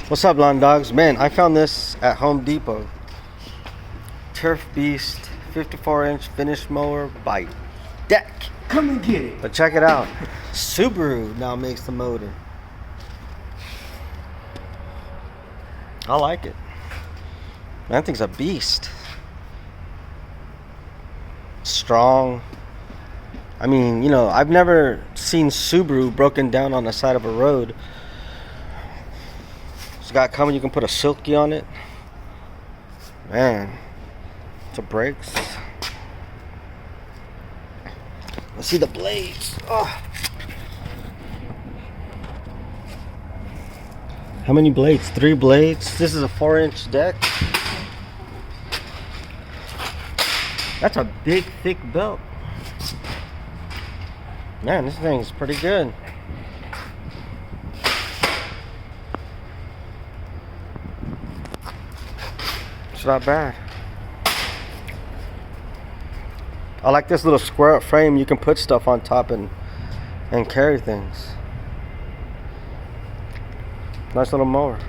What's up, lawn dogs? Man, I found this at Home Depot. Turf Beast 54-inch finish mower by DEK. Come and get it. But check it out. Subaru now makes the motor. I like it. That thing's a beast. Strong. I mean, you know, I've never seen Subaru broken down on the side of a road. It's got coming, you can put a silky on it. Man, it's a brakes. Let's see the blades. Oh. How many blades? 3 blades. This is a 4-inch deck. That's a big, thick belt. Man, this thing's pretty good. It's not bad. I like this little square up frame. You can put stuff on top and carry things. Nice little mower.